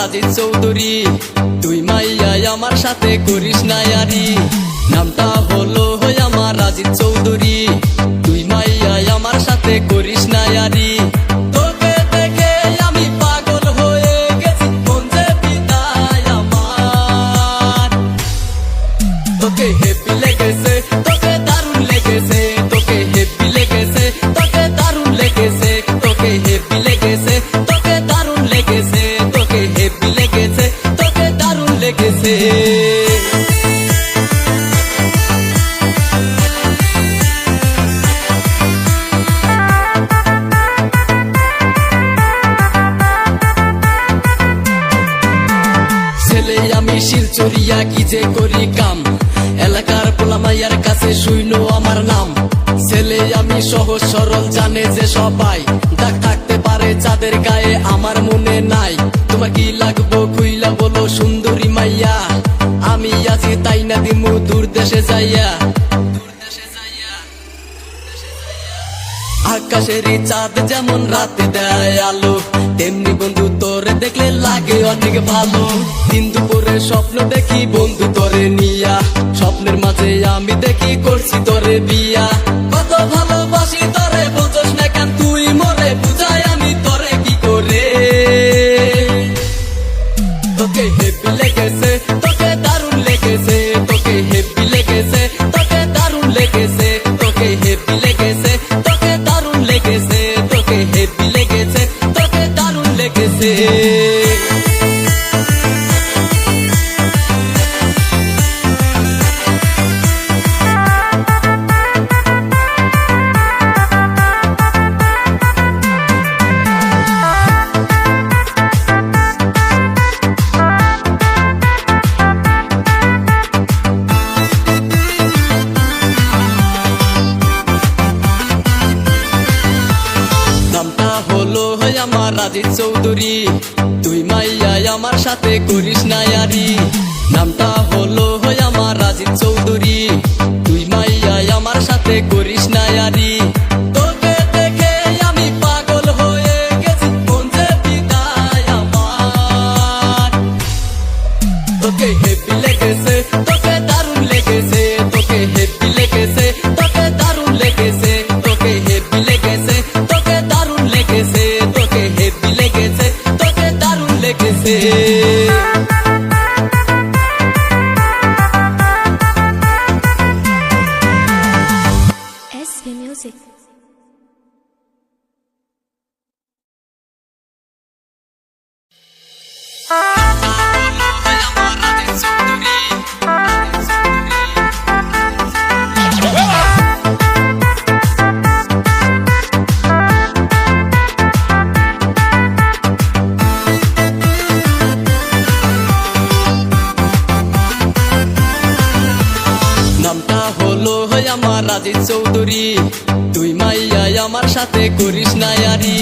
রাজিদ চৌধুরী, তুই মাইয়া আমার সাথে করিস না ইয়ারি। নামটা হলো আমার রাজিদ চৌধুরী, তুই মাইয়া আমার সাথে করিস না ইয়ারি। তোকে দেখে আমি পাগল হয়ে গেছি, মন যে পিতায় আমার। তোকে হেপি লেগেছে, তোকে দারুণ লেগেছে, তোকে হেপি লেগেছে, তোকে দারুণ লেগেছে, তোকে হেপি লেগেছে, তোকে দারুণ লেগেছে, তোকে হেপি লেগেছে, তোকে দারুণ লেগেছে। ছেলে আমি শিলচরিয়া কি যে করি কাম, এলাকার পোলামাইয়ার কাছে শুইনো আমার নাম। ছেলে আমি সহজ সরল জানে যে সবাই, দাগ থাকতে পারে চাঁদের গায়ে আমার মনে নাই। তোমার কি লাগবো খুইলা বলো সুন্দরী মাইয়া, আমি আছি তাই না দিমু দূর দেশে যাইয়া। আকাশেরই চাঁদ যেমন রাতে দেয় আলো, তেমনি বন্ধু তোরে দেখলে লাগে অনেক ভালো। দিন দুপুরে স্বপ্ন দেখি বন্ধু তোরে নিয়া, স্বপ্নের মাঝে আমি দেখি করছি তোরে বিয়া। কত ভালোবাসি তোরে বুঝোস না কেন তুই মরে, বুঝাই আমি তোরে কি করে। তোকে হেপি লেগেছে, তোকে দারুণ লেগেছে, তোকে হেপি লেগেছে, তোকে দারুণ লেগেছে, তোকে হেপি লেগেছে, তোকে দারুণ লেগেছে, তোকে হেপি লেগেছে, তোকে দারুণ লেগেছে। নামটা হলো আমার রাজিদ চৌধুরী, তুই মাইয়া আমার সাথে করিস না ইয়ারি। নামটা হলো আমার রাজিদ চৌধুরী, তুই মাইয়া আমার সাথে করিস না ইয়ারি। তোকে দেখে আমি পাগল হয়ে গেছি, মন যে পিতায় আমার। তোকে হেপি লেগেছে, তোকে দারুণ লেগেছে, তোকে হেপি লেগেছে, তোকে দারুণ লেগেছে, তোকে হেপি লেগেছে, তোকে দারুণ লেগেছে, তোকে হেপি লেগেছে, তোকে দারুণ লেগেছে। SV Music. নামটা হলো আমার রাজিদ চৌধুরী, তুই মাইয়া আমার সাথে করিস না ইয়ারি।